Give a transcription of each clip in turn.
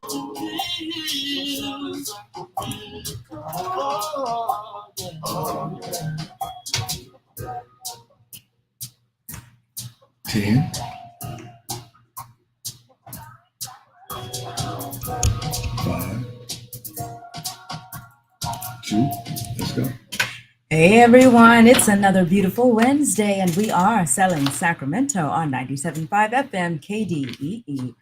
10, 5, 2, let's go. Hey everyone, it's another beautiful Wednesday, and we are selling Sacramento on 97.5 FM KDEE.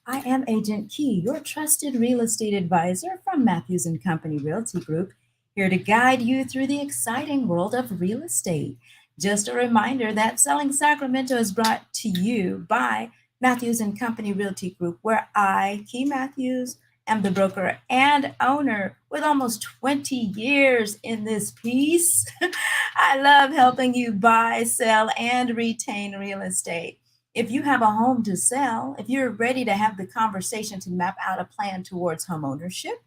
I am Agent Kee, your trusted real estate advisor from Mathews and Company Realty Group, here to guide you through the exciting world of real estate. Just a reminder that Selling Sacramento is brought to you by Mathews and Company Realty Group, where I, Kee Mathews, am the broker and owner with almost 20 years in this piece. I love helping you buy, sell, and retain real estate. If you have a home to sell, if you're ready to have the conversation to map out a plan towards home ownership,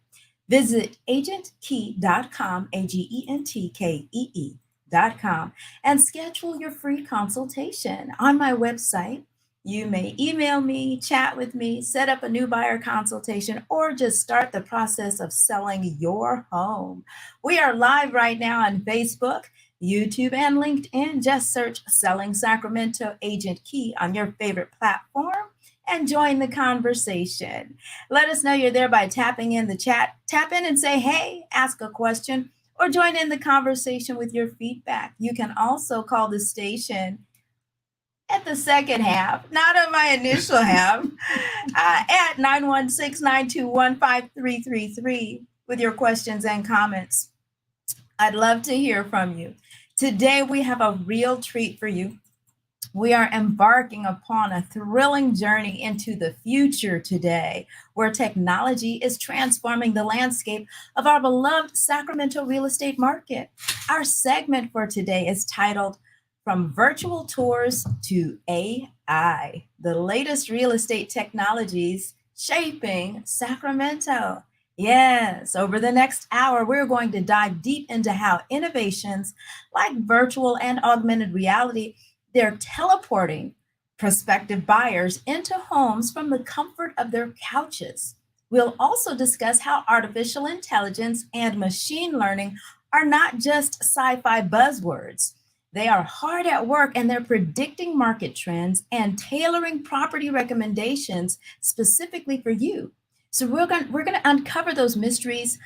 visit agentkee.com, agentkee.com, and schedule your free consultation. On my website, you may email me, chat with me, set up a new buyer consultation, or just start the process of selling your home. We are live right now on Facebook, YouTube, and LinkedIn. Just search Selling Sacramento Agent Kee on your favorite platform and join the conversation. Let us know you're there by tapping in the chat. Tap in and say, hey, ask a question, or join in the conversation with your feedback. You can also call the station at the second half, not on my initial half, at 916-921-5333 with your questions and comments. I'd love to hear from you. Today, we have a real treat for you. We are embarking upon a thrilling journey into the future today, where technology is transforming the landscape of our beloved Sacramento real estate market. Our segment for today is titled From Virtual Tours to AI, the latest real estate technologies shaping Sacramento. Yes, over the next hour, we're going to dive deep into how innovations like virtual and augmented reality, they're teleporting prospective buyers into homes from the comfort of their couches. We'll also discuss how artificial intelligence and machine learning are not just sci-fi buzzwords. They are hard at work, and they're predicting market trends and tailoring property recommendations specifically for you. So we're going to uncover those mysteries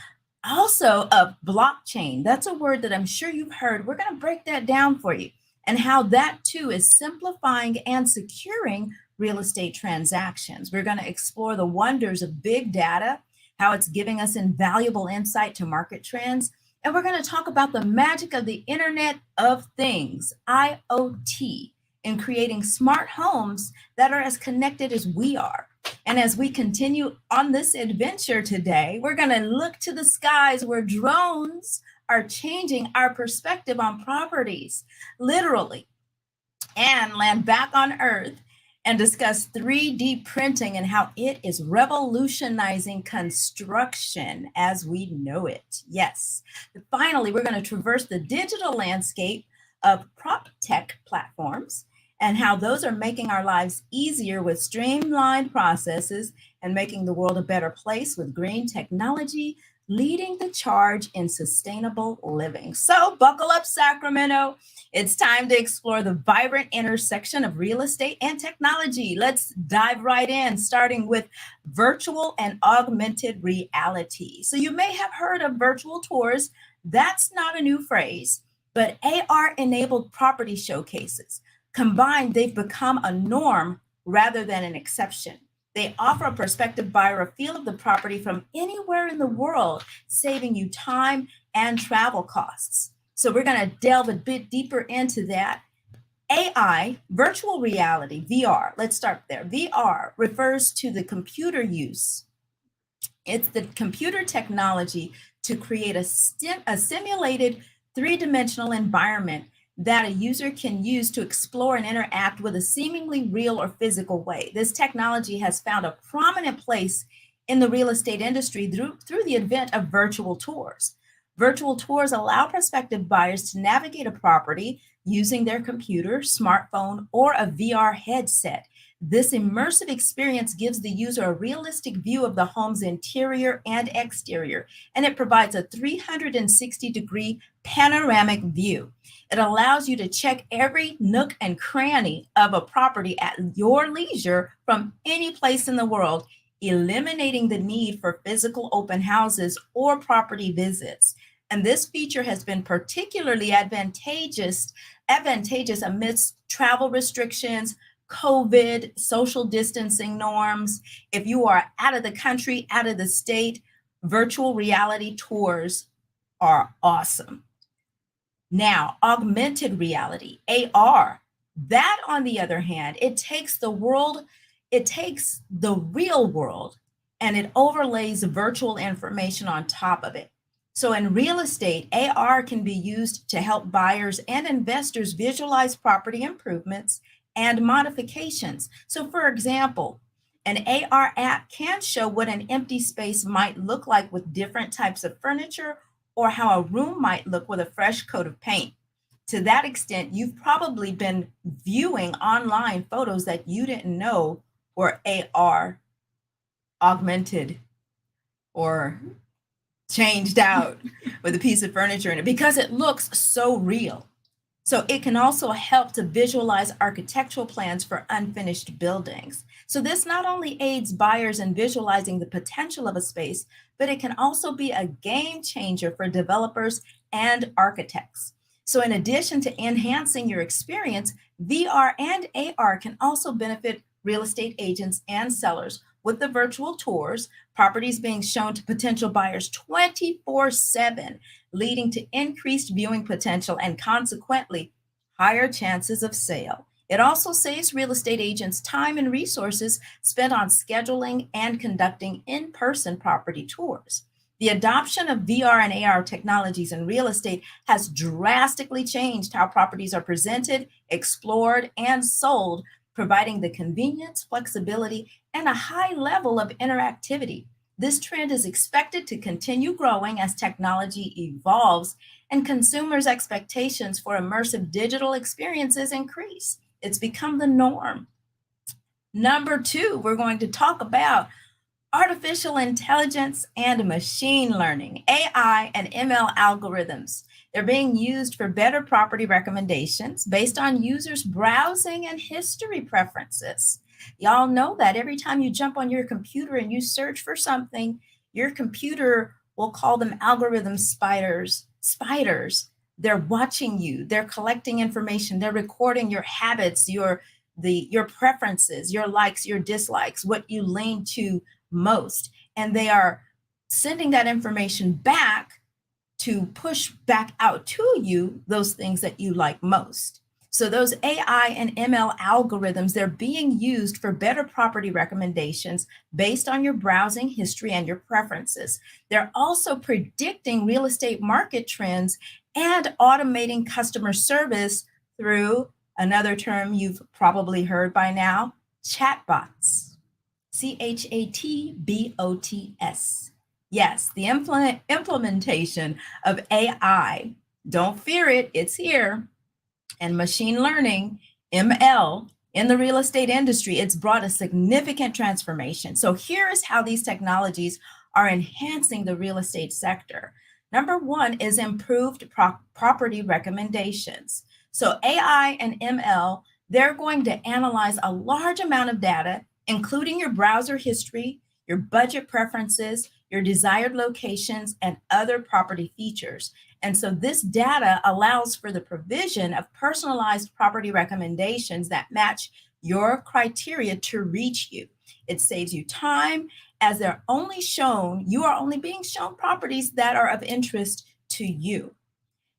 also of blockchain. That's a word that I'm sure you've heard. We're going to break that down for you, and how that too is simplifying and securing real estate transactions. We're going to explore the wonders of big data, how it's giving us invaluable insight to market trends. And we're going to talk about the magic of the Internet of Things, IoT, in creating smart homes that are as connected as we are. And as we continue on this adventure today, we're going to look to the skies where drones are changing our perspective on properties, literally, and land back on Earth and discuss 3D printing and how it is revolutionizing construction as we know it. Yes. Finally, we're going to traverse the digital landscape of prop tech platforms and how those are making our lives easier with streamlined processes and making the world a better place with green technology, leading the charge in sustainable living. So buckle up, Sacramento. It's time to explore the vibrant intersection of real estate and technology. Let's dive right in, starting with virtual and augmented reality. So you may have heard of virtual tours. That's not a new phrase, but AR-enabled property showcases. Combined, they've become a norm rather than an exception. They offer a prospective buyer a feel of the property from anywhere in the world, saving you time and travel costs. So we're going to delve a bit deeper into that. AI, virtual reality, VR, let's start there. VR refers to the computer use. It's the computer technology to create a simulated three-dimensional environment that a user can use to explore and interact with a seemingly real or physical way. This technology has found a prominent place in the real estate industry through the advent of virtual tours. Virtual tours allow prospective buyers to navigate a property using their computer, smartphone, or a VR headset. This immersive experience gives the user a realistic view of the home's interior and exterior, and it provides a 360-degree panoramic view. It allows you to check every nook and cranny of a property at your leisure from any place in the world, eliminating the need for physical open houses or property visits. And this feature has been particularly advantageous amidst travel restrictions, COVID, social distancing norms. If you are out of the country, out of the state, virtual reality tours are awesome. Now, augmented reality, AR, that on the other hand, it takes the real world and it overlays virtual information on top of it. So in real estate, AR can be used to help buyers and investors visualize property improvements and modifications. So for example, an AR app can show what an empty space might look like with different types of furniture, or how a room might look with a fresh coat of paint. To that extent, you've probably been viewing online photos that you didn't know were AR augmented or changed out with a piece of furniture in it, because it looks so real. So it can also help to visualize architectural plans for unfinished buildings. So this not only aids buyers in visualizing the potential of a space, but it can also be a game changer for developers and architects. So in addition to enhancing your experience, VR and AR can also benefit real estate agents and sellers with the virtual tours, properties being shown to potential buyers 24/7, leading to increased viewing potential and consequently higher chances of sale. It also saves real estate agents time and resources spent on scheduling and conducting in-person property tours. The adoption of VR and AR technologies in real estate has drastically changed how properties are presented, explored, and sold, providing the convenience, flexibility, and a high level of interactivity. This trend is expected to continue growing as technology evolves and consumers' expectations for immersive digital experiences increase. It's become the norm. Number 2, we're going to talk about artificial intelligence and machine learning, AI and ML algorithms. They're being used for better property recommendations based on users' browsing and history preferences. Y'all know that every time you jump on your computer and you search for something, your computer will call them algorithm spiders. They're watching you, they're collecting information, they're recording your habits, your preferences, your likes, your dislikes, what you lean to most. And they are sending that information back to push back out to you those things that you like most. So those AI and ML algorithms, they're being used for better property recommendations based on your browsing history and your preferences. They're also predicting real estate market trends and automating customer service through another term you've probably heard by now, chatbots. CHATBOTS. Yes, the implementation of AI, don't fear it, it's here, and machine learning, ML, in the real estate industry, it's brought a significant transformation. So here is how these technologies are enhancing the real estate sector. Number 1 is improved property recommendations. So AI and ML, they're going to analyze a large amount of data, including your browser history, your budget preferences, your desired locations, and other property features. And so this data allows for the provision of personalized property recommendations that match your criteria to reach you. It saves you time, as you are only being shown properties that are of interest to you.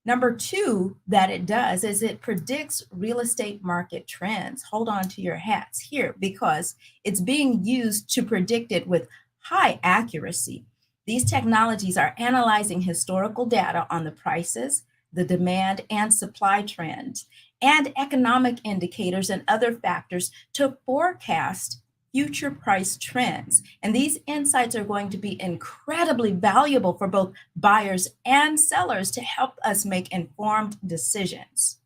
Number 2 that it does is it predicts real estate market trends. Hold on to your hats here, because it's being used to predict it with high accuracy. These technologies are analyzing historical data on the prices, the demand and supply trends, and economic indicators and other factors to forecast future price trends. And these insights are going to be incredibly valuable for both buyers and sellers to help us make informed decisions.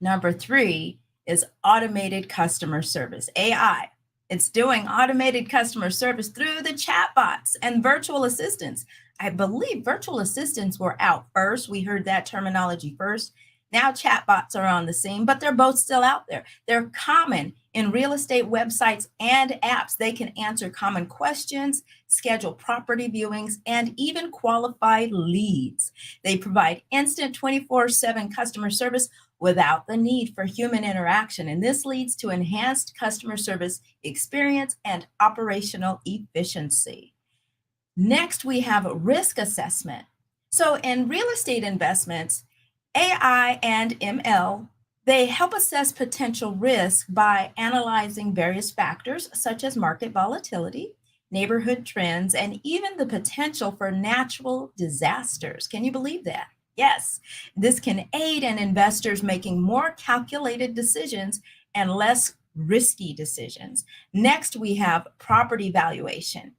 Number 3 is automated customer service, AI. It's doing automated customer service through the chatbots and virtual assistants. I believe virtual assistants were out first. We heard that terminology first. Now chatbots are on the scene, but they're both still out there. They're common in real estate websites and apps. They can answer common questions, schedule property viewings, and even qualify leads. They provide instant 24/7 customer service without the need for human interaction. And this leads to enhanced customer service experience and operational efficiency. Next, we have risk assessment. So in real estate investments, AI and ML, they help assess potential risk by analyzing various factors such as market volatility, neighborhood trends, and even the potential for natural disasters. Can you believe that? Yes, this can aid in investors making more calculated decisions and less risky decisions. Next, we have property valuation.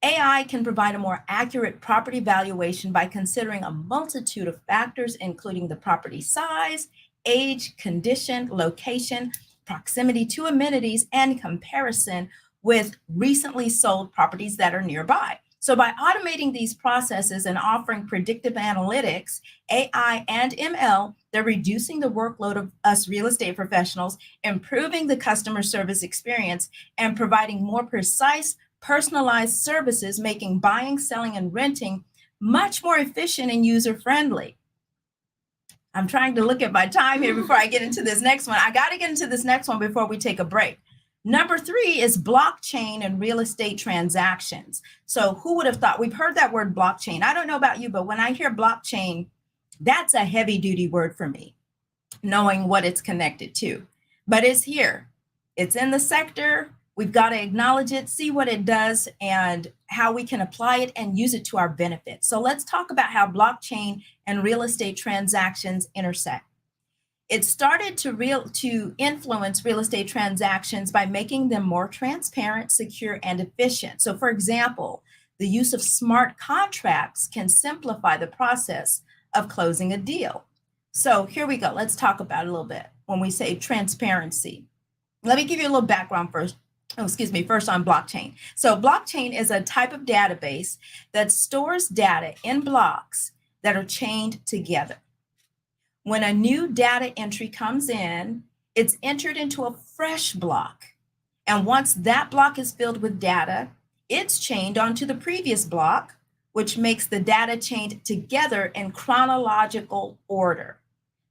AI can provide a more accurate property valuation by considering a multitude of factors, including the property size, age, condition, location, proximity to amenities, and comparison with recently sold properties that are nearby. So by automating these processes and offering predictive analytics, AI and ML, they're reducing the workload of us real estate professionals, improving the customer service experience, and providing more precise, personalized services, making buying, selling, and renting much more efficient and user-friendly. I'm trying to look at my time here before I get into this next one. I got to get into this next one before we take a break. Number 3 is blockchain and real estate transactions. So who would have thought? We've heard that word blockchain. I don't know about you, but when I hear blockchain, that's a heavy duty word for me, knowing what it's connected to. But it's here. It's in the sector. We've got to acknowledge it, see what it does, and how we can apply it and use it to our benefit. So let's talk about how blockchain and real estate transactions intersect. It started to influence real estate transactions by making them more transparent, secure, and efficient. So for example, the use of smart contracts can simplify the process of closing a deal. So here we go. Let's talk about it a little bit when we say transparency. Let me give you a little background first. First on blockchain. So blockchain is a type of database that stores data in blocks that are chained together. When a new data entry comes in, it's entered into a fresh block. And once that block is filled with data, it's chained onto the previous block, which makes the data chained together in chronological order.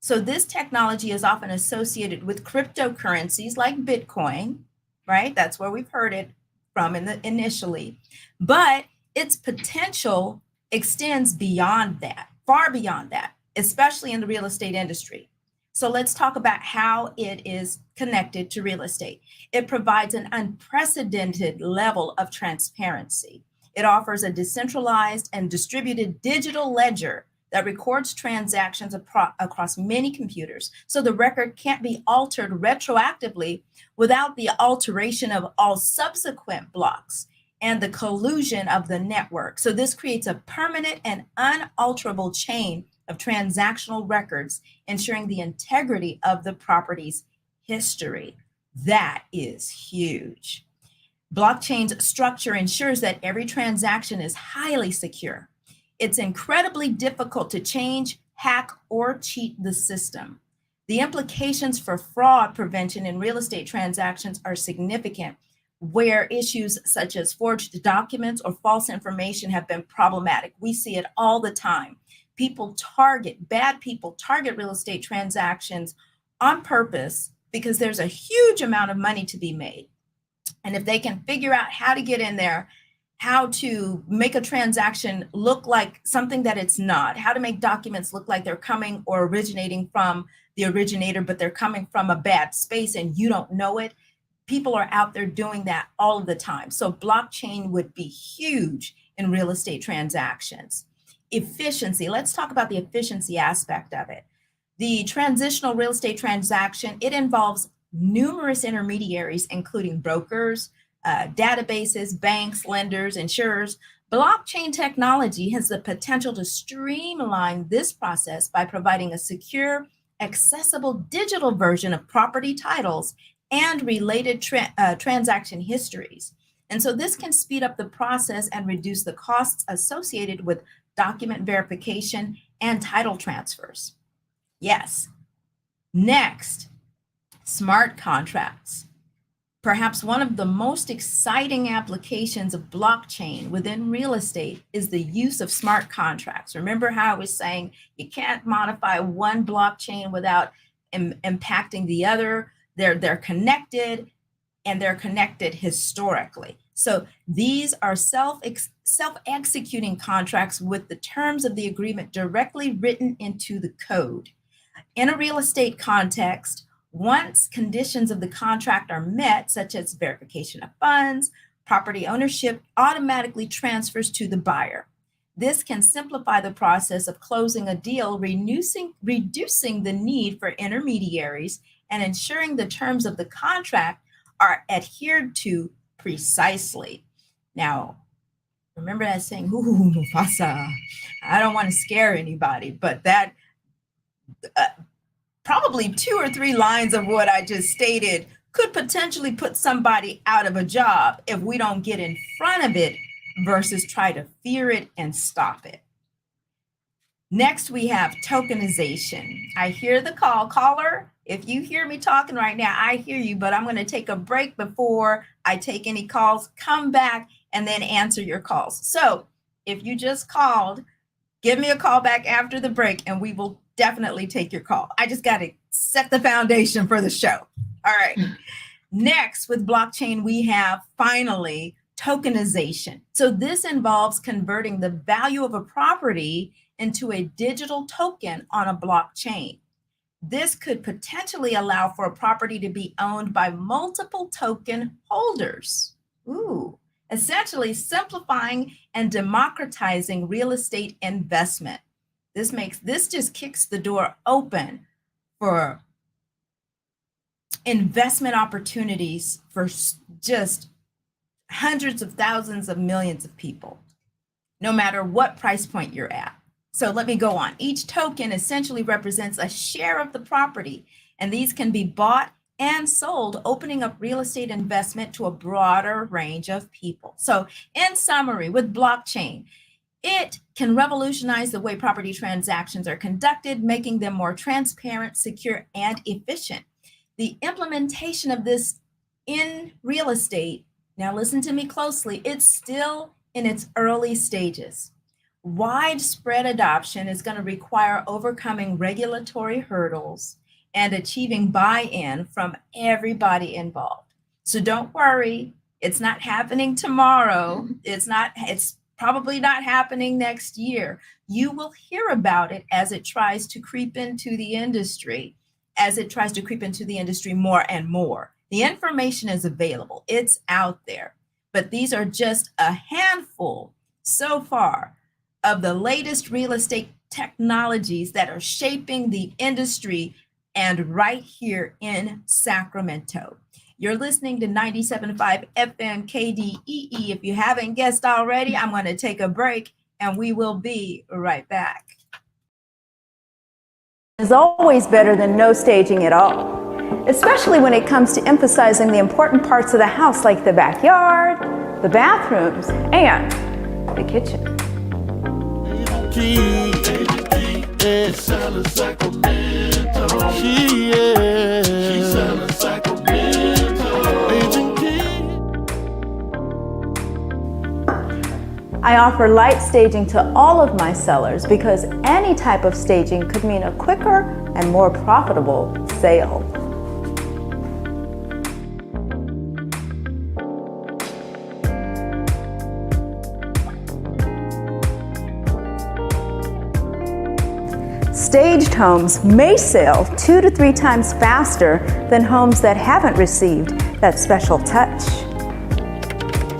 So this technology is often associated with cryptocurrencies like Bitcoin, right? That's where we've heard it from initially. But its potential extends beyond that, far beyond that, especially in the real estate industry. So let's talk about how it is connected to real estate. It provides an unprecedented level of transparency. It offers a decentralized and distributed digital ledger that records transactions across many computers. So the record can't be altered retroactively without the alteration of all subsequent blocks and the collusion of the network. So this creates a permanent and unalterable chain of transactional records, ensuring the integrity of the property's history. That is huge. Blockchain's structure ensures that every transaction is highly secure. It's incredibly difficult to change, hack, or cheat the system. The implications for fraud prevention in real estate transactions are significant, where issues such as forged documents or false information have been problematic. We see it all the time. Bad people target real estate transactions on purpose because there's a huge amount of money to be made. And if they can figure out how to get in there, how to make a transaction look like something that it's not, how to make documents look like they're coming or originating from the originator, but they're coming from a bad space and you don't know it. People are out there doing that all of the time. So blockchain would be huge in real estate transactions. Efficiency. Let's talk about the efficiency aspect of it. The transitional real estate transaction, it involves numerous intermediaries, including brokers, databases, banks, lenders, insurers. Blockchain technology has the potential to streamline this process by providing a secure, accessible digital version of property titles and related transaction histories. And so this can speed up the process and reduce the costs associated with document verification and title transfers. Yes. Next, smart contracts. Perhaps one of the most exciting applications of blockchain within real estate is the use of smart contracts. Remember how I was saying you can't modify one blockchain without impacting the other. They're connected, and they're connected historically. So these are self-executing contracts with the terms of the agreement directly written into the code. In a real estate context, once conditions of the contract are met, such as verification of funds, property ownership automatically transfers to the buyer. This can simplify the process of closing a deal, reducing the need for intermediaries and ensuring the terms of the contract are adhered to precisely. Now, remember that saying, ooh, Mufasa, I don't want to scare anybody, but that probably 2 or 3 lines of what I just stated could potentially put somebody out of a job if we don't get in front of it versus try to fear it and stop it. Next, we have tokenization. I hear the call. Caller, if you hear me talking right now, I hear you, but I'm going to take a break before I take any calls. Come back and then answer your calls. So if you just called, give me a call back after the break and we will definitely take your call. I just got to set the foundation for the show. All right. Next, with blockchain, we have finally tokenization. So this involves converting the value of a property into a digital token on a blockchain. This could potentially allow for a property to be owned by multiple token holders. Ooh, essentially simplifying and democratizing real estate investment. This just kicks the door open for investment opportunities for just hundreds of thousands of millions of people, no matter what price point you're at. So let me go on. Each token essentially represents a share of the property, and these can be bought and sold, opening up real estate investment to a broader range of people. So in summary, with blockchain, it can revolutionize the way property transactions are conducted, making them more transparent, secure, and efficient. The implementation of this in real estate, now listen to me closely, it's still in its early stages. Widespread adoption is going to require overcoming regulatory hurdles and achieving buy-in from everybody involved. So don't worry, it's not happening tomorrow. It's probably not happening next year. You will hear about it as it tries to creep into the industry, more and more. The information is available, it's out there, but these are just a handful so far of the latest real estate technologies that are shaping the industry, and right here in Sacramento. You're listening to 97.5 FM KDEE. If you haven't guessed already, I'm going to take a break and we will be right back. Is always better than no staging at all, especially when it comes to emphasizing the important parts of the house like the backyard, the bathrooms, and the kitchen. She's selling Sacramento. She's selling Sacramento. Agent Kee. I offer light staging to all of my sellers because any type of staging could mean a quicker and more profitable sale. Staged homes may sell 2 to 3 times faster than homes that haven't received that special touch.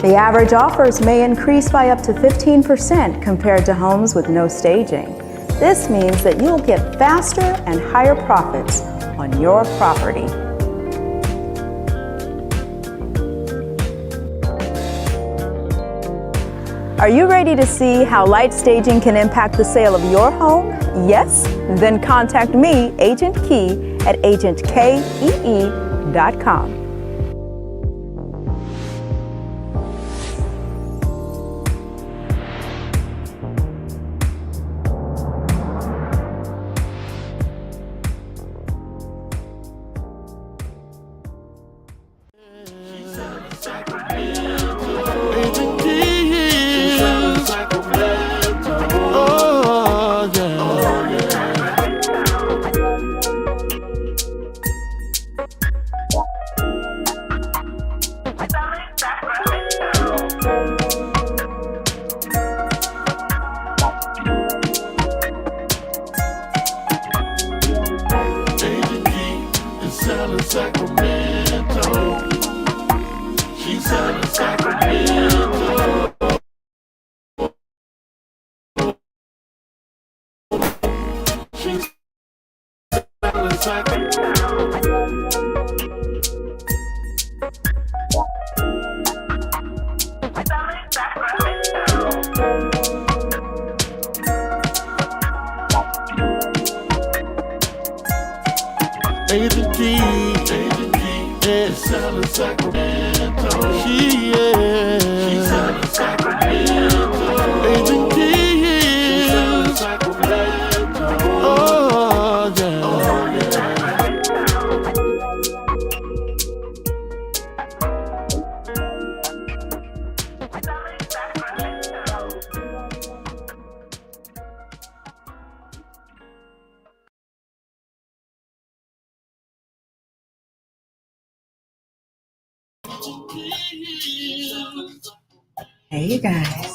The average offers may increase by up to 15% compared to homes with no staging. This means that you'll get faster and higher profits on your property. Are you ready to see how light staging can impact the sale of your home Yes? Then contact me, Agent Kee, at agentkee.com. Agent Kee. Oh, yeah. Agent Kee is selling Sacramento. She's selling Sacramento. She's selling Sacramento. Agent Kee is selling Sacramento. She's selling Sacramento. Agent Kee is selling Sacramento. Oh, yeah. Hey, you guys.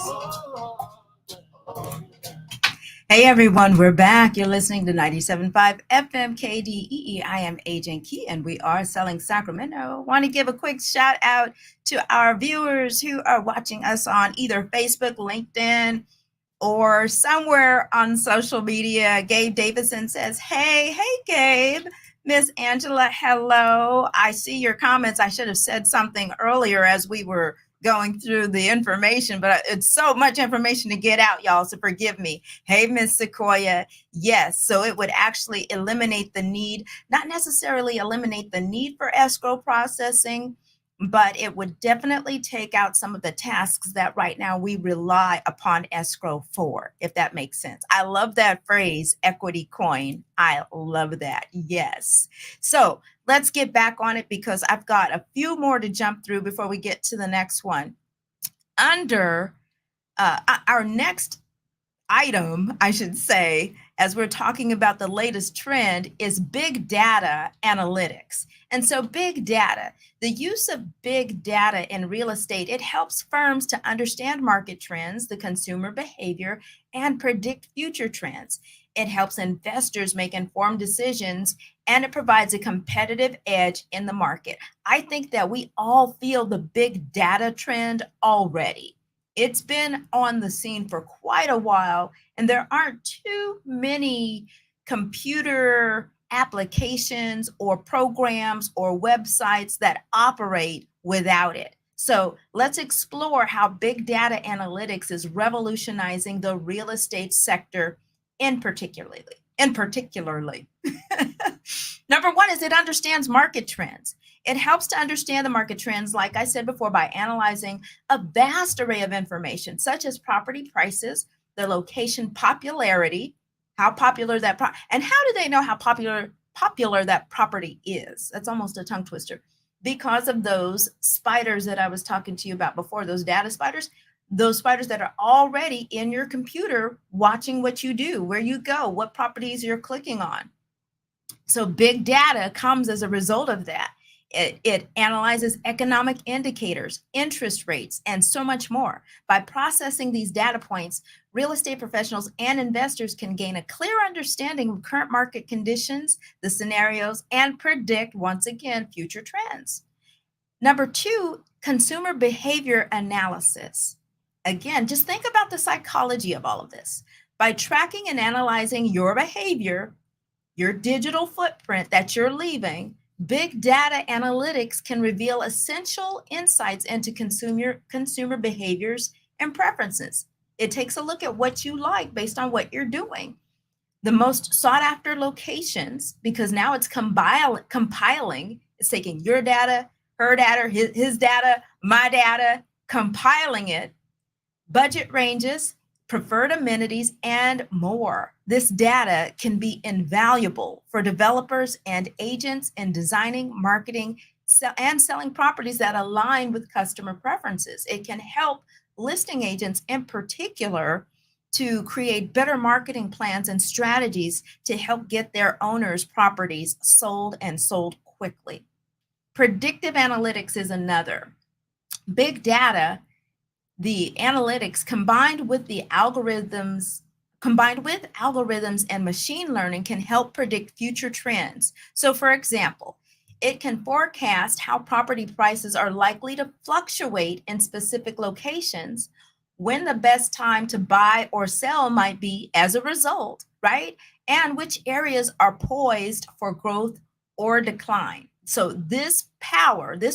Hey, everyone. We're back. You're listening to 97.5 FM KDEE. I am Agent Kee, and we are selling Sacramento. Want to give a quick shout out to our viewers who are watching us on either Facebook, LinkedIn, or somewhere on social media. Gabe Davison says, hey, Gabe. Miss Angela, hello. I see your comments. I should have said something earlier as we were going through the information, but it's so much information to get out, y'all, so forgive me. Hey, Miss Sequoia, yes, so it would actually eliminate the need, not necessarily eliminate the need for escrow processing, but it would definitely take out some of the tasks that right now we rely upon escrow for, if that makes sense. I love that phrase, equity coin. I love that. Yes. So let's get back on it because I've got a few more to jump through before we get to the next one. Under our next item, I should say, as we're talking about the latest trend, is big data analytics. And so big data, the use of big data in real estate, it helps firms to understand market trends, the consumer behavior, and predict future trends. It helps investors make informed decisions, and it provides a competitive edge in the market. I think that we all feel the big data trend already. It's been on the scene for quite a while, and there aren't too many computer applications or programs or websites that operate without it. So let's explore how big data analytics is revolutionizing the real estate sector in particularly. Number one is it understands market trends. It helps to understand the market trends, like I said before, by analyzing a vast array of information, such as property prices, the location popularity, how popular that and how do they know how popular that property is? That's almost a tongue twister. Because of those spiders that I was talking to you about before, those data spiders, those spiders that are already in your computer watching what you do, where you go, what properties you're clicking on. So big data comes as a result of that. It analyzes economic indicators, interest rates, and so much more. By processing these data points, real estate professionals and investors can gain a clear understanding of current market conditions, the scenarios, and predict, once again, future trends. Number two, consumer behavior analysis. Again, just think about the psychology of all of this. By tracking and analyzing your behavior, your digital footprint that you're leaving, big data analytics can reveal essential insights into consumer behaviors and preferences. It takes a look at what you like based on what you're doing. the most sought after locations, because now it's compiling, it's taking your data, her data, his data, my data, compiling it, budget ranges, preferred amenities, and more. This data can be invaluable for developers and agents in designing, marketing, and selling properties that align with customer preferences. It can help listing agents in particular to create better marketing plans and strategies to help get their owners' properties sold and sold quickly. Predictive analytics is another. Big data, the analytics combined with algorithms and machine learning can help predict future trends. So for example, it can forecast how property prices are likely to fluctuate in specific locations, when the best time to buy or sell might be as a result, right? And which areas are poised for growth or decline. So this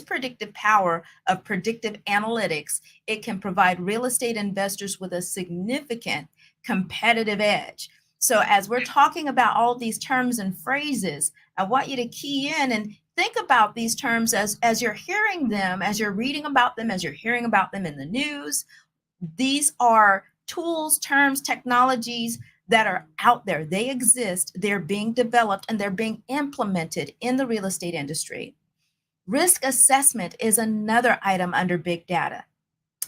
predictive power of predictive analytics, it can provide real estate investors with a significant competitive edge. So as we're talking about all these terms and phrases, I want you to key in and think about these terms as you're hearing them, as you're reading about them, as you're hearing about them in the news. These are tools, terms, technologies that are out there. They exist, they're being developed, and they're being implemented in the real estate industry. Risk assessment is another item under big data.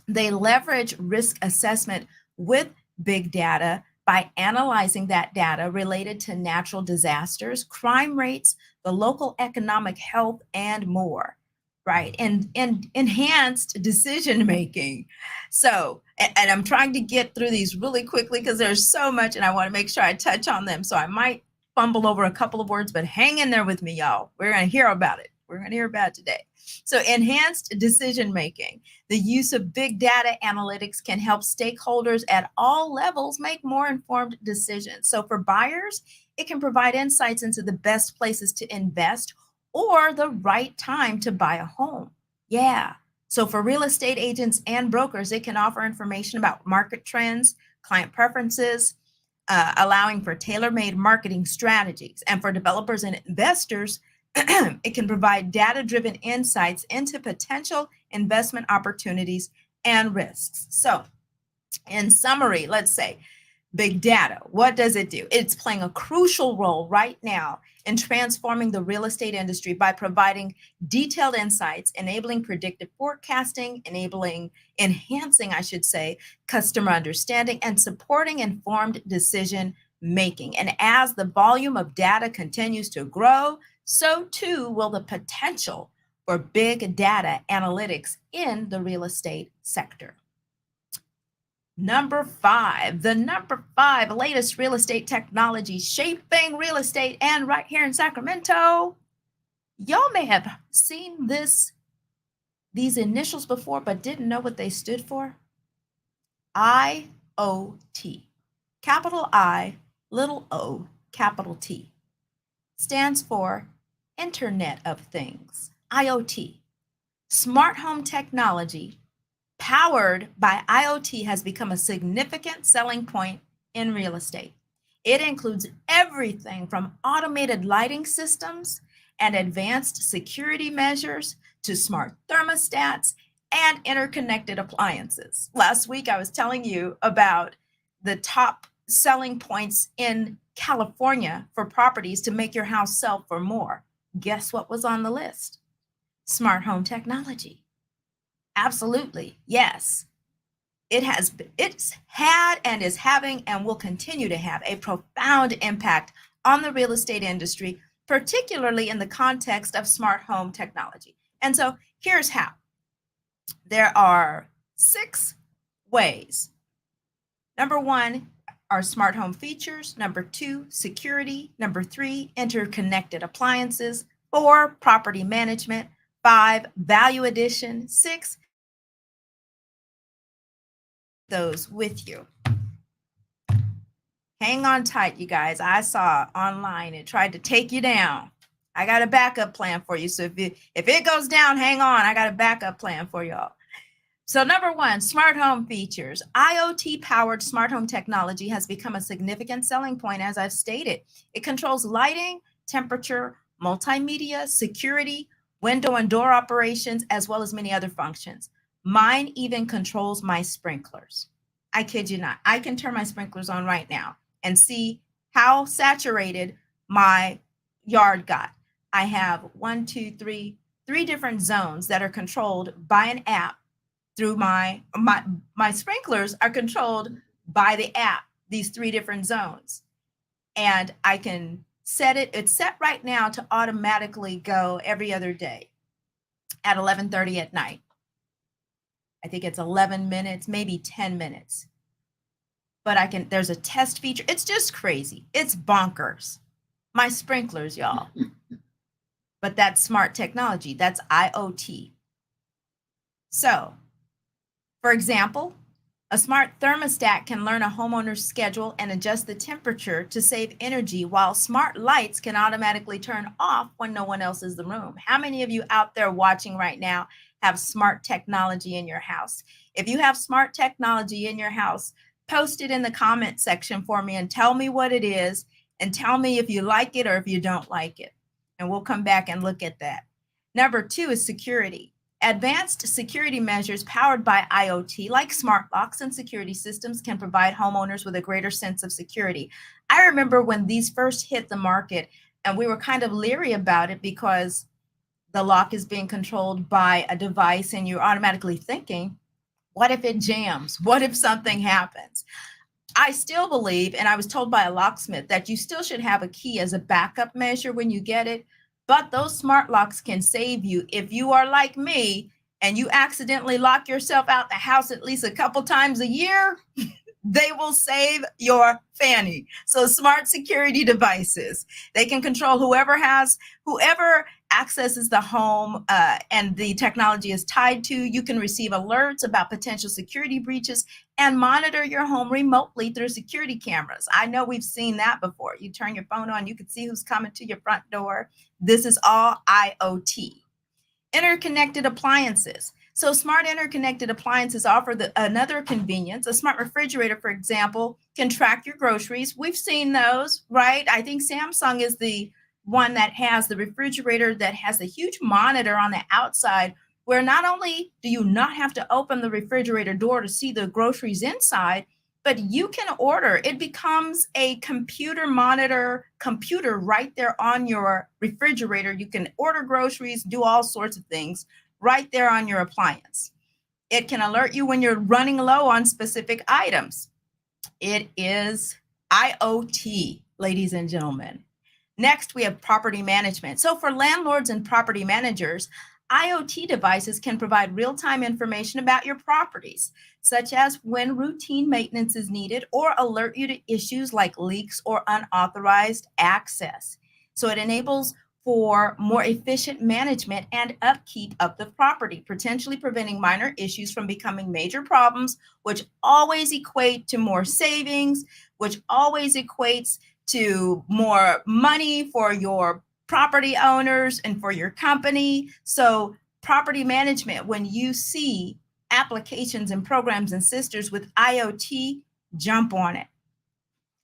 They leverage risk assessment with big data by analyzing that data related to natural disasters, crime rates, the local economic health, and more, right? And enhanced decision making. So, and I'm trying to get through these really quickly because there's so much and I want to make sure I touch on them. So I might fumble over a couple of words, but hang in there with me, y'all. We're going to hear about it. We're going to hear about it today. So enhanced decision making. The use of big data analytics can help stakeholders at all levels make more informed decisions. So for buyers, it can provide insights into the best places to invest or the right time to buy a home. Yeah. So for real estate agents and brokers, it can offer information about market trends, client preferences, allowing for tailor-made marketing strategies. And for developers and investors, it can provide data-driven insights into potential investment opportunities and risks. So in summary, let's say big data, what does it do? It's playing a crucial role right now in transforming the real estate industry by providing detailed insights, enabling predictive forecasting, enhancing, customer understanding, and supporting informed decision making. And as the volume of data continues to grow, so too will the potential for big data analytics in the real estate sector. Number five latest real estate technology shaping real estate, and right here in Sacramento. Y'all may have seen these initials before, but didn't know what they stood for. IoT, capital I, little o, capital T, stands for Internet of Things, IoT. Smart home technology powered by IoT has become a significant selling point in real estate. It includes everything from automated lighting systems and advanced security measures to smart thermostats and interconnected appliances. Last week, I was telling you about the top selling points in California for properties to make your house sell for more. Guess what was on the list? Smart home technology. Absolutely, yes. It's had and is having and will continue to have a profound impact on the real estate industry, particularly in the context of smart home technology. And so here's how. There are 6 ways. Number 1 are smart home features. Number 2, security. Number 3, interconnected appliances. 4, property management. 5, value addition. 6, those with you. Hang on tight, you guys. I saw online it tried to take you down. I got a backup plan for you. So if it goes down, hang on. I got a backup plan for y'all. So number one, smart home features. IoT-powered smart home technology has become a significant selling point, as I've stated. It controls lighting, temperature, multimedia, security, window and door operations, as well as many other functions. Mine even controls my sprinklers. I kid you not. I can turn my sprinklers on right now and see how saturated my yard got. I have three different zones that are controlled by an app through my sprinklers are controlled by the app, these three different zones. And I can set it, it's set right now to automatically go every other day at 11:30 at night. I think it's 11 minutes, maybe 10 minutes. But there's a test feature. It's just crazy. It's bonkers. My sprinklers, y'all. But that's smart technology. That's IoT. So, for example, a smart thermostat can learn a homeowner's schedule and adjust the temperature to save energy, while smart lights can automatically turn off when no one else is in the room. How many of you out there watching right now have smart technology in your house? If you have smart technology in your house, post it in the comment section for me and tell me what it is, and tell me if you like it or if you don't like it. And we'll come back and look at that. Number two is security. Advanced security measures powered by IoT, like smart locks and security systems, can provide homeowners with a greater sense of security. I remember when these first hit the market, and we were kind of leery about it because the lock is being controlled by a device, and you're automatically thinking, what if it jams? What if something happens? I still believe, and I was told by a locksmith, that you still should have a key as a backup measure when you get it. But those smart locks can save you. If you are like me and you accidentally lock yourself out the house at least a couple times a year, they will save your fanny. So smart security devices, they can control whoever accesses the home and the technology is tied to. You can receive alerts about potential security breaches and monitor your home remotely through security cameras. I know we've seen that before. You turn your phone on, you can see who's coming to your front door. This is all IoT. Interconnected appliances. So smart interconnected appliances offer another convenience. A smart refrigerator, for example, can track your groceries. We've seen those, right? I think Samsung is the one that has the refrigerator that has a huge monitor on the outside, where not only do you not have to open the refrigerator door to see the groceries inside, but you can order. It becomes a computer right there on your refrigerator. You can order groceries, do all sorts of things right there on your appliance. It can alert you when you're running low on specific items. It is IoT, ladies and gentlemen. Next, we have property management. So for landlords and property managers, IoT devices can provide real-time information about your properties, such as when routine maintenance is needed, or alert you to issues like leaks or unauthorized access. So it enables for more efficient management and upkeep of the property, potentially preventing minor issues from becoming major problems, which always equate to more savings, which always equates to more money for your property owners and for your company. So property management, when you see applications and programs and systems with IoT, jump on it.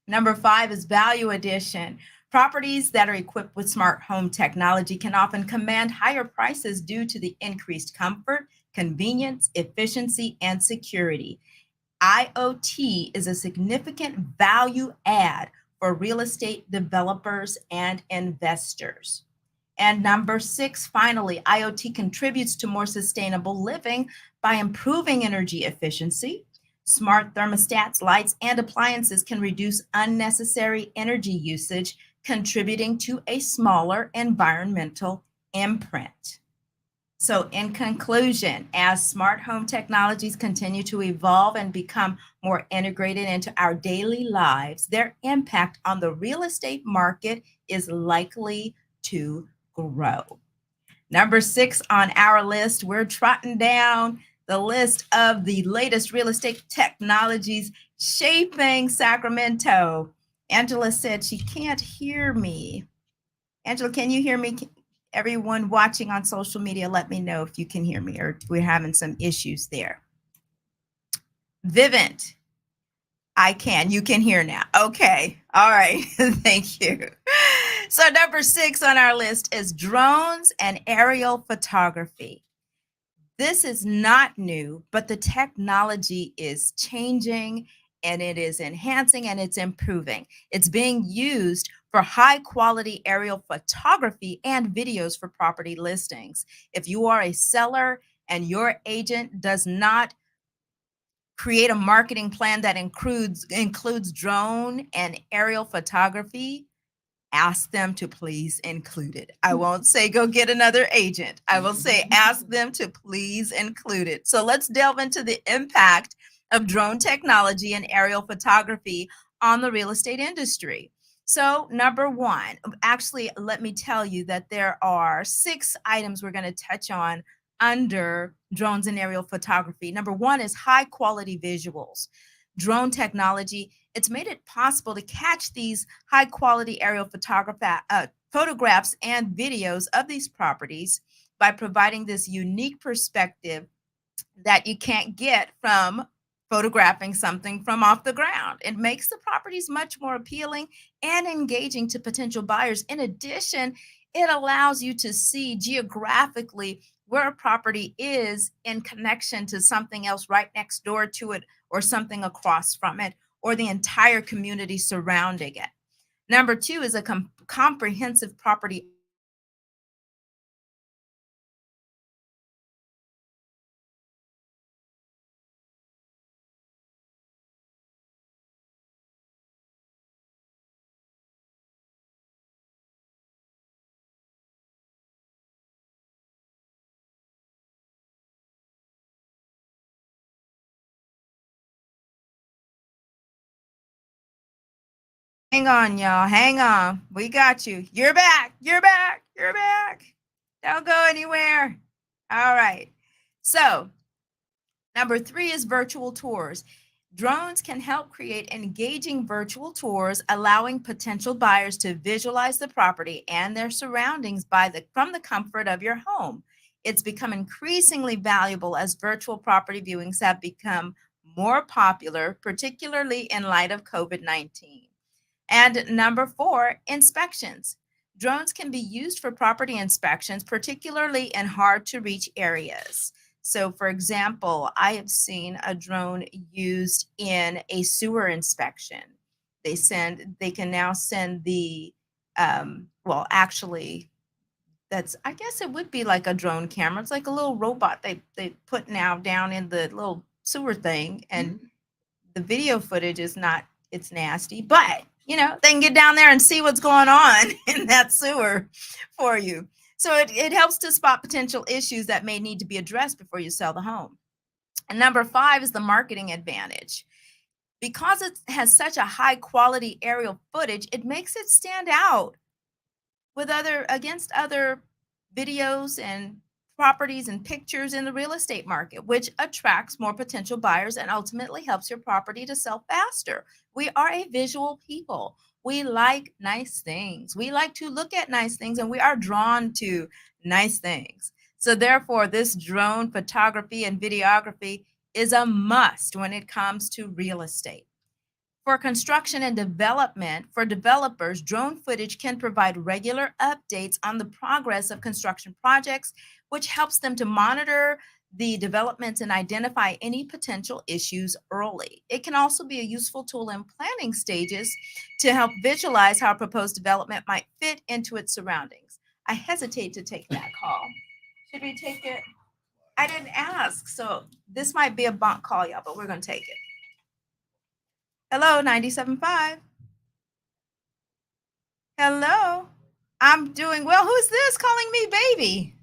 Number 5 is value addition. Properties that are equipped with smart home technology can often command higher prices due to the increased comfort, convenience, efficiency, and security. IoT is a significant value add for real estate developers and investors. And number 6, finally, IoT contributes to more sustainable living by improving energy efficiency. Smart thermostats, lights, and appliances can reduce unnecessary energy usage, contributing to a smaller environmental imprint. So in conclusion, as smart home technologies continue to evolve and become more integrated into our daily lives, their impact on the real estate market is likely to grow. Number 6 on our list, we're trotting down the list of the latest real estate technologies shaping Sacramento. Angela said she can't hear me. Angela, can you hear me? Everyone watching on social media, let me know if you can hear me or we're having some issues there. Vivint. I can. You can hear now. Okay. All right. Thank you. So, number 6 on our list is drones and aerial photography. This is not new, but the technology is changing and it is enhancing and it's improving. It's being used for high quality aerial photography and videos for property listings. If you are a seller and your agent does not create a marketing plan that includes drone and aerial photography, ask them to please include it. I won't say go get another agent. I will say ask them to please include it. So let's delve into the impact of drone technology and aerial photography on the real estate industry. So, number 1, actually, let me tell you that there are 6 items we're going to touch on under drones and aerial photography. Number 1 is high quality visuals. Drone technology, it's made it possible to catch these high quality aerial photographs and videos of these properties by providing this unique perspective that you can't get from photographing something from off the ground. It makes the properties much more appealing and engaging to potential buyers. In addition, it allows you to see geographically where a property is in connection to something else right next door to it, or something across from it, or the entire community surrounding it. Number 2 is a comprehensive property. Hang on, y'all. Hang on. We got you. You're back. You're back. You're back. Don't go anywhere. All right. So, number 3 is virtual tours. Drones can help create engaging virtual tours, allowing potential buyers to visualize the property and their surroundings from the comfort of your home. It's become increasingly valuable as virtual property viewings have become more popular, particularly in light of COVID-19. And number 4, inspections. Drones can be used for property inspections, particularly in hard to reach areas. So, for example, I have seen a drone used in a sewer inspection. They can now send the, well, actually, I guess it would be like a drone camera. It's like a little robot they put now down in the little sewer thing, and the video footage is not, it's nasty, but they can get down there and see what's going on in that sewer for you. So it helps to spot potential issues that may need to be addressed before you sell the home. And number 5 is the marketing advantage. Because it has such a high quality aerial footage, it makes it stand out against other videos and properties and pictures in the real estate market, which attracts more potential buyers and ultimately helps your property to sell faster. We are a visual people. We like nice things. We like to look at nice things, and we are drawn to nice things. So therefore, this drone photography and videography is a must when it comes to real estate. For construction and development, for developers, drone footage can provide regular updates on the progress of construction projects, which helps them to monitor the developments and identify any potential issues early. It can also be a useful tool in planning stages to help visualize how a proposed development might fit into its surroundings. I hesitate to take that call. Should we take it? I didn't ask, so this might be a bunk call, y'all, but we're going to take it. Hello, 97.5. Hello. I'm doing well. Who's this calling me baby?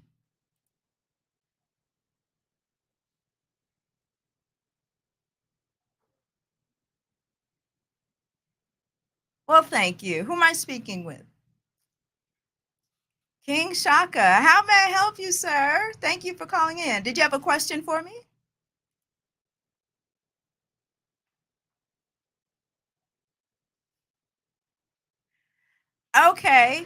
Well, thank you. Who am I speaking with? King Shaka. How may I help you, sir? Thank you for calling in. Did you have a question for me? Okay.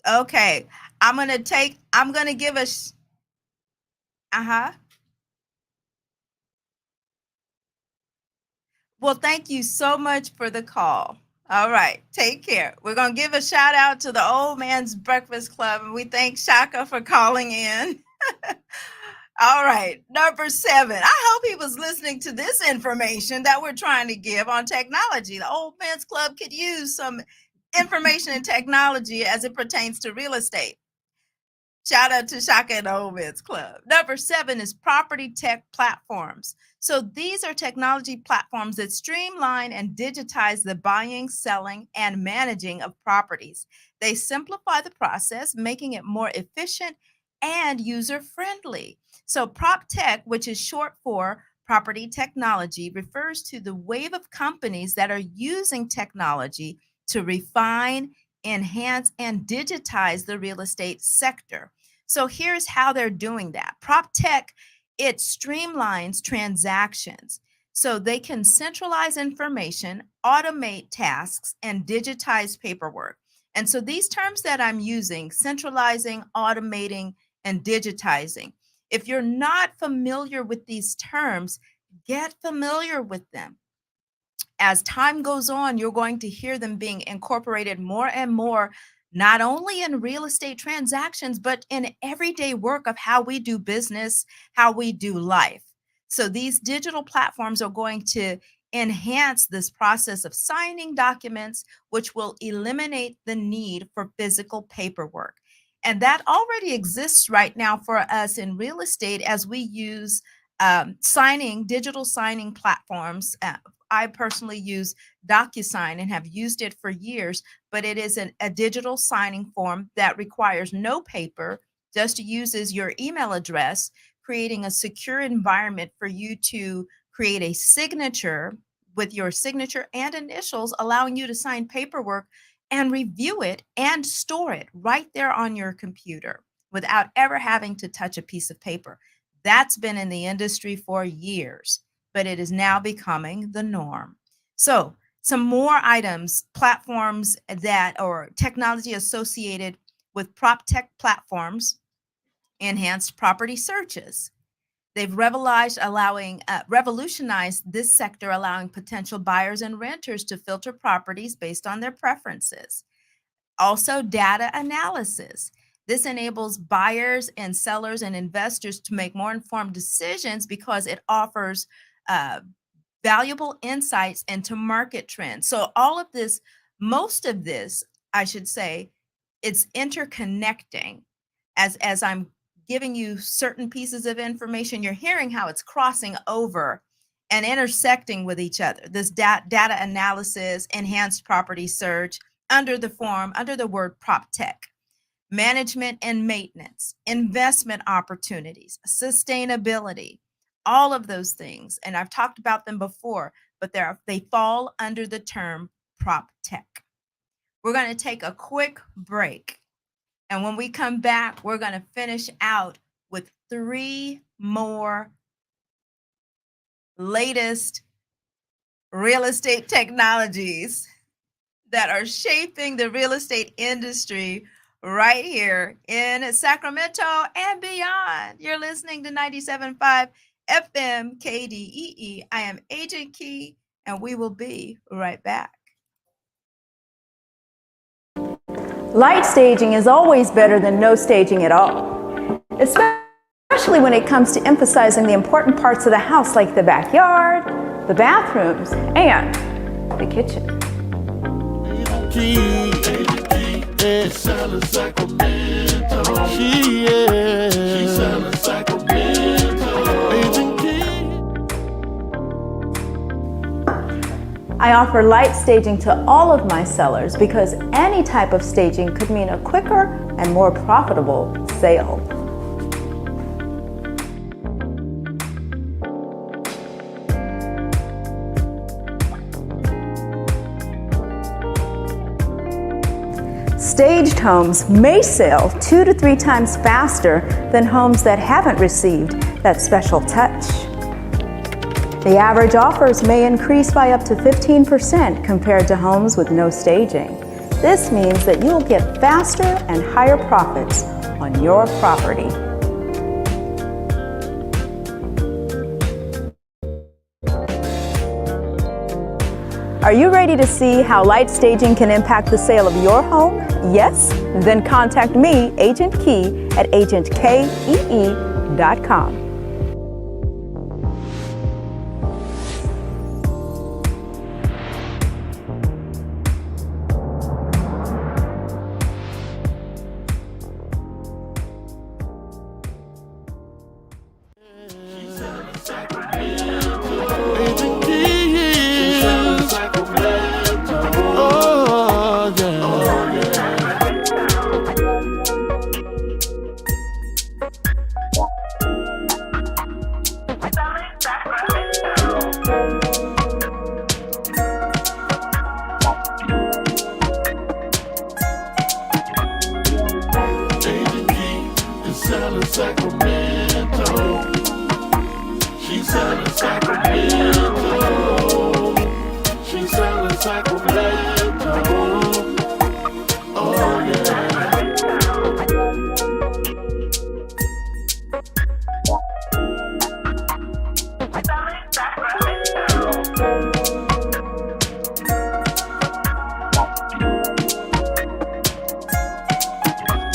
Okay. I'm going to give us, uh-huh. Well, thank you so much for the call. All right, take care. We're going to give a shout out to the Old Man's Breakfast Club, and we thank Shaka for calling in. All right, number 7. I hope he was listening to this information that we're trying to give on technology. The Old Man's Club could use some information and technology as it pertains to real estate. Shout out to Shaka and the Old Man's Club. Number 7 is property tech platforms. So these are technology platforms that streamline and digitize the buying, selling, and managing of properties. They simplify the process, making it more efficient and user-friendly. So prop tech, which is short for property technology, refers to the wave of companies that are using technology to refine, enhance, and digitize the real estate sector. So here's how they're doing that. Prop tech, it streamlines transactions. So they can centralize information, automate tasks, and digitize paperwork. And so these terms that I'm using, centralizing, automating, and digitizing, if you're not familiar with these terms, get familiar with them. As time goes on, you're going to hear them being incorporated more and more, not only in real estate transactions, but in everyday work of how we do business, how we do life. So these digital platforms are going to enhance this process of signing documents, which will eliminate the need for physical paperwork. And that already exists right now for us in real estate as we use digital signing platforms. I personally use DocuSign and have used it for years, but it is a digital signing form that requires no paper, just uses your email address, creating a secure environment for you to create a signature with your signature and initials, allowing you to sign paperwork and review it and store it right there on your computer without ever having to touch a piece of paper. That's been in the industry for years, but it is now becoming the norm. So some more items, platforms that or technology associated with prop tech platforms, enhanced property searches. They've revolutionized this sector, allowing potential buyers and renters to filter properties based on their preferences. Also, data analysis. This enables buyers and sellers and investors to make more informed decisions because it offers valuable insights into market trends. So all of this, most of this, I should say, it's interconnecting. As I'm giving you certain pieces of information, you're hearing how it's crossing over and intersecting with each other. This data analysis, enhanced property search, under the word prop tech. Management and maintenance, investment opportunities, sustainability, all of those things. And I've talked about them before, but they fall under the term prop tech. We're going to take a quick break. And when we come back, we're going to finish out with 3 more latest real estate technologies that are shaping the real estate industry right here in Sacramento and beyond. You're listening to 97.5 FM KDEE. I am Agent Kee, and we will be right back. Light staging is always better than no staging at all, especially when it comes to emphasizing the important parts of the house like the backyard, the bathrooms, and the kitchen. She's selling Sacramento. She's selling Sacramento. Agent Kee. I offer light staging to all of my sellers because any type of staging could mean a quicker and more profitable sale. Staged homes may sell 2 to 3 times faster than homes that haven't received that special touch. The average offers may increase by up to 15% compared to homes with no staging. This means that you'll get faster and higher profits on your property. Are you ready to see how light staging can impact the sale of your home? Yes? Then contact me, Agent Kee, at agentkee.com. Agent Kee. Oh, yeah. Agent Kee is selling Sacramento. She's selling Sacramento. She's selling Sacramento. Oh, yeah.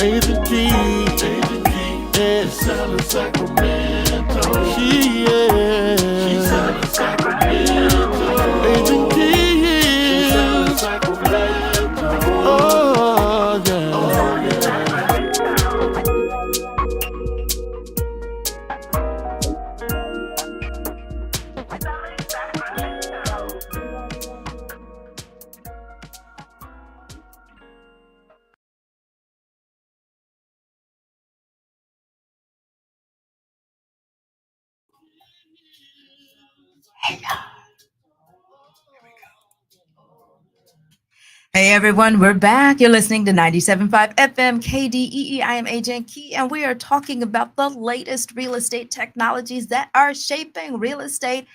Agent Kee is selling Sacramento. She's selling Sacramento. Agent Kee is selling Sacramento. Oh, yeah. Hey everyone, we're back. You're listening to 97.5 FM KDEE. I am Agent Kee, and we are talking about the latest real estate technologies that are shaping real estate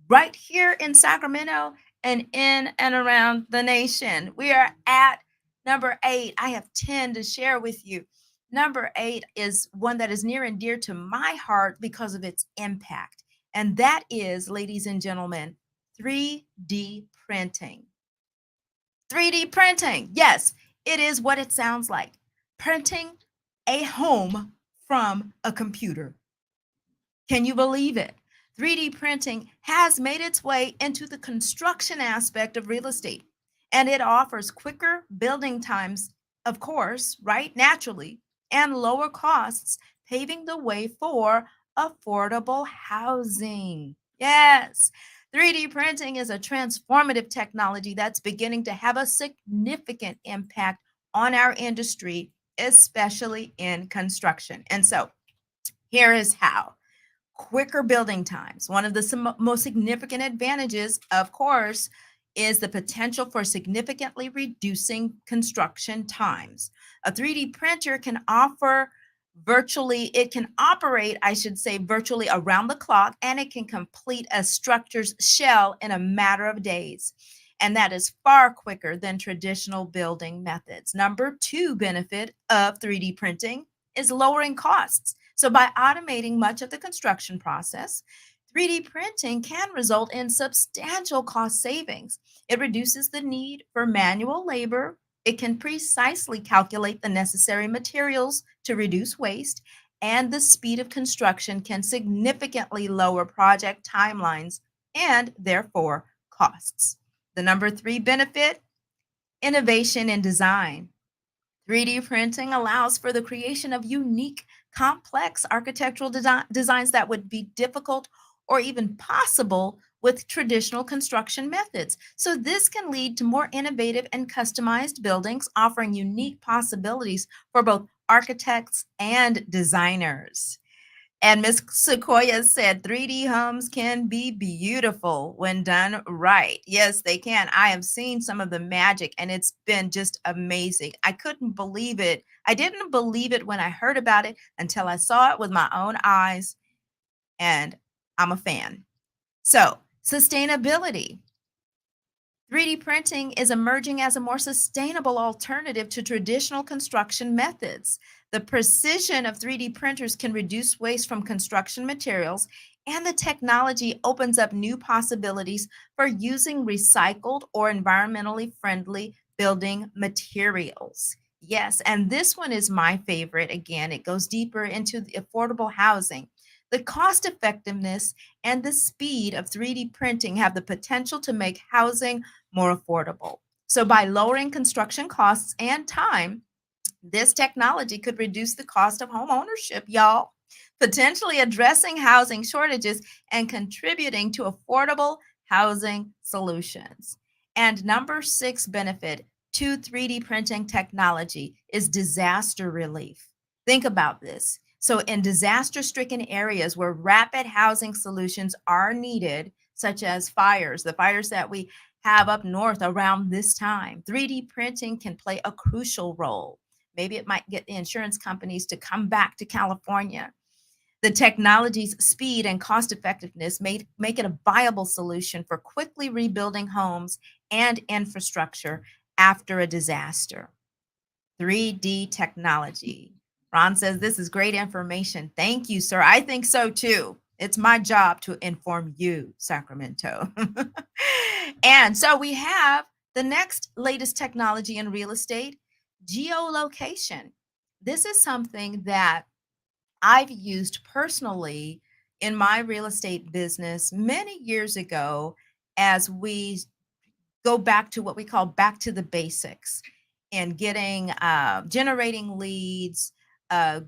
right here in Sacramento and in and around the nation. We are at number 8. I have 10 to share with you. Number 8 is one that is near and dear to my heart because of its impact. And that is, ladies and gentlemen, 3D printing. 3D printing. Yes, it is what it sounds like. Printing a home from a computer. Can you believe it? 3D printing has made its way into the construction aspect of real estate, and it offers quicker building times, of course, right? Naturally, and lower costs, paving the way for affordable housing. Yes. 3D printing is a transformative technology that's beginning to have a significant impact on our industry, especially in construction. And so here is how. Quicker building times. One of the most significant advantages, of course, is the potential for significantly reducing construction times. A 3D printer can operate, I should say, virtually around the clock, and it can complete a structure's shell in a matter of days. And that is far quicker than traditional building methods. Number 2 benefit of 3D printing is lowering costs. So by automating much of the construction process, 3D printing can result in substantial cost savings. It reduces the need for manual labor. It can precisely calculate the necessary materials to reduce waste, and the speed of construction can significantly lower project timelines and therefore costs. The number 3 benefit, innovation in design. 3D printing allows for the creation of unique, complex architectural designs that would be difficult or even possible with traditional construction methods. So this can lead to more innovative and customized buildings, offering unique possibilities for both architects and designers. And Miss Sequoia said 3D homes can be beautiful when done right. Yes, they can. I have seen some of the magic, and it's been just amazing. I couldn't believe it. I didn't believe it when I heard about it until I saw it with my own eyes, and I'm a fan. So, sustainability. 3D printing is emerging as a more sustainable alternative to traditional construction methods. The precision of 3D printers can reduce waste from construction materials, And the technology opens up new possibilities for using recycled or environmentally friendly building materials. Yes, and this one is my favorite. Again, it goes deeper into the affordable housing. The cost effectiveness and the speed of 3D printing have the potential to make housing more affordable. So, by lowering construction costs and time, this technology could reduce the cost of home ownership, y'all, potentially addressing housing shortages and contributing to affordable housing solutions. And number 6 benefit to 3D printing technology is disaster relief. Think about this. So, in disaster stricken areas where rapid housing solutions are needed, such as fires, the fires that we have up north around this time, 3D printing can play a crucial role. Maybe it might get the insurance companies to come back to California. The technology's speed and cost effectiveness make it a viable solution for quickly rebuilding homes and infrastructure after a disaster. 3D technology. Ron says, this is great information. Thank you, sir. I think so too. It's my job to inform you, Sacramento. And so we have the next latest technology in real estate, geolocation. This is something that I've used personally in my real estate business many years ago as we go back to what we call back to the basics and getting generating leads,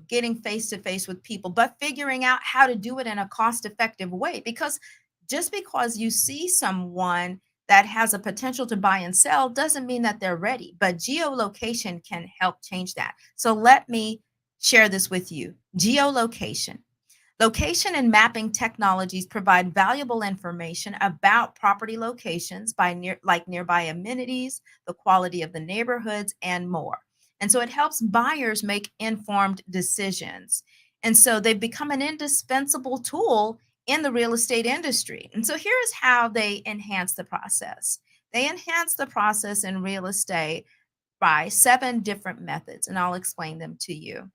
getting face to face with people, but figuring out how to do it in a cost effective way. Because just because you see someone that has a potential to buy and sell doesn't mean that they're ready. But geolocation can help change that. So let me share this with you. Geolocation. Location and mapping technologies provide valuable information about property locations by nearby amenities, the quality of the neighborhoods, and more. And so it helps buyers make informed decisions. And so they've become an indispensable tool in the real estate industry. And so here's how they enhance the process. They enhance the process in real estate by 7 different methods, and I'll explain them to you.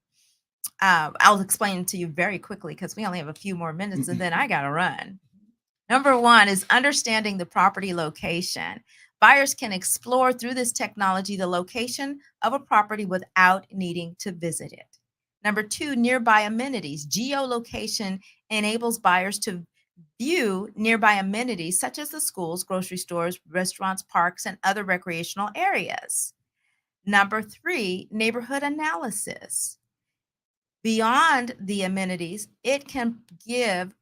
I'll explain to you very quickly because we only have a few more minutes and then I got to run. Number 1 is understanding the property location. Buyers can explore through this technology the location of a property without needing to visit it. Number 2, nearby amenities. Geolocation enables buyers to view nearby amenities such as the schools, grocery stores, restaurants, parks, and other recreational areas. Number 3, neighborhood analysis. Beyond the amenities, it can give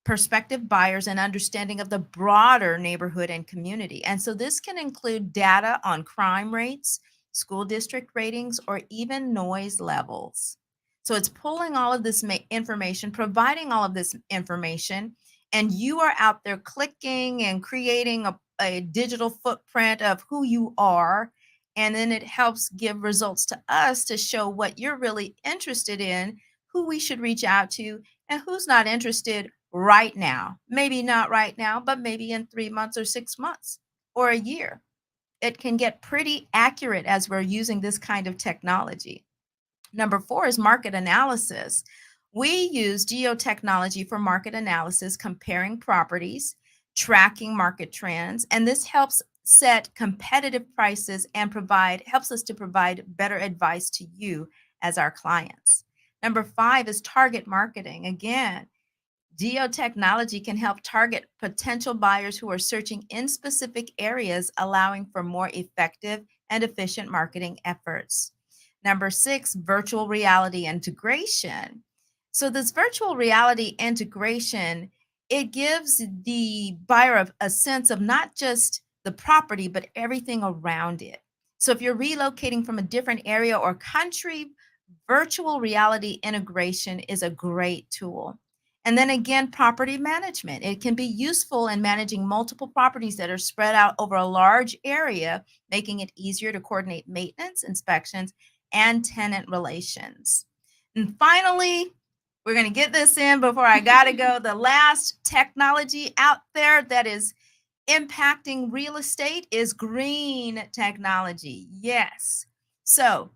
prospective buyers an understanding of the broader neighborhood and community. And so this can include data on crime rates, school district ratings, or even noise levels. So it's pulling all of this information, providing all of this information, and you are out there clicking and creating a digital footprint of who you are. And then it helps give results to us to show what you're really interested in, who we should reach out to, and who's not interested right now. Maybe not right now, but maybe in 3 months or 6 months or a year. It can get pretty accurate as we're using this kind of technology. Number 4 is market analysis. We use geotechnology for market analysis, comparing properties, tracking market trends, and this helps set competitive prices and helps us to provide better advice to you as our clients. Number 5 is target marketing. Again, geotechnology can help target potential buyers who are searching in specific areas, allowing for more effective and efficient marketing efforts. Number 6, virtual reality integration. So this virtual reality integration, it gives the buyer a sense of not just the property, but everything around it. So if you're relocating from a different area or country, virtual reality integration is a great tool. And then again, property management. It can be useful in managing multiple properties that are spread out over a large area, making it easier to coordinate maintenance, inspections, and tenant relations. And finally, we're going to get this in before I got to go. The last technology out there that is impacting real estate is green technology. Yes. So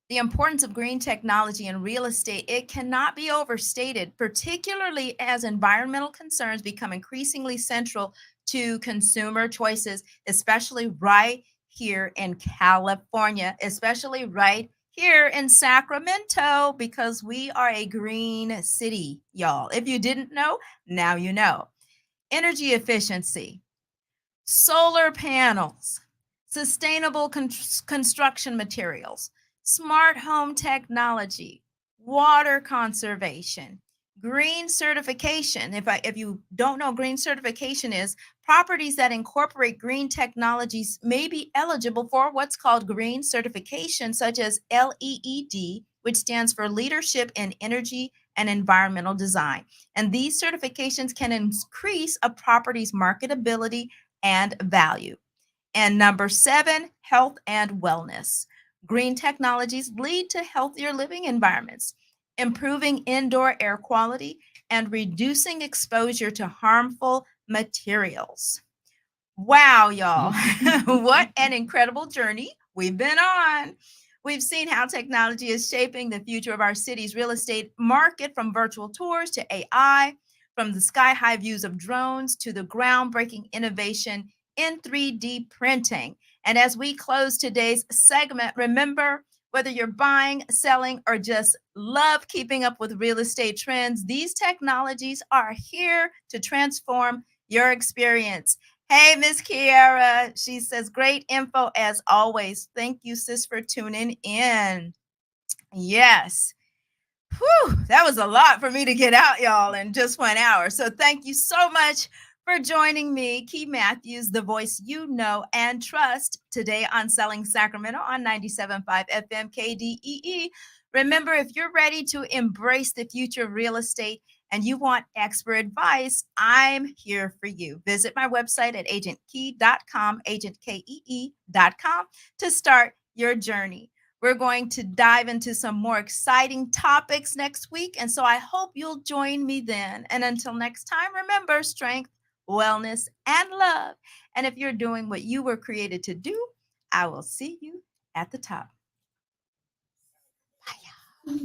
The importance of green technology in real estate, it cannot be overstated, particularly as environmental concerns become increasingly central to consumer choices, especially right here in California, especially right here in Sacramento, because we are a green city, y'all. If you didn't know, now you know. Energy efficiency, solar panels, sustainable construction materials, smart home technology, water conservation, green certification. If you don't know, green certification is properties that incorporate green technologies may be eligible for what's called green certification, such as LEED, which stands for Leadership in Energy and Environmental Design. And these certifications can increase a property's marketability and value. And number 7, health and wellness. Green technologies lead to healthier living environments, improving indoor air quality, and reducing exposure to harmful materials. Wow, y'all. What an incredible journey we've been on. We've seen how technology is shaping the future of our city's real estate market, from virtual tours to AI, from the sky-high views of drones to the groundbreaking innovation in 3D printing. And as we close today's segment, remember, whether you're buying, selling, or just love keeping up with real estate trends, these technologies are here to transform your experience. Hey, Miss Kiara, she says, great info as always. Thank you, sis, for tuning in. Yes. Whew, that was a lot for me to get out, y'all, in just 1 hour. So thank you so much for joining me, Kee Mathews, the voice you know and trust, today on Selling Sacramento on 97.5 FM KDEE. Remember, if you're ready to embrace the future of real estate and you want expert advice, I'm here for you. Visit my website at agentkee.com, agentkee.com, to start your journey. We're going to dive into some more exciting topics next week, and so I hope you'll join me then. And until next time, remember, strength, wellness, and love. And if you're doing what you were created to do, I will see you at the top. Bye.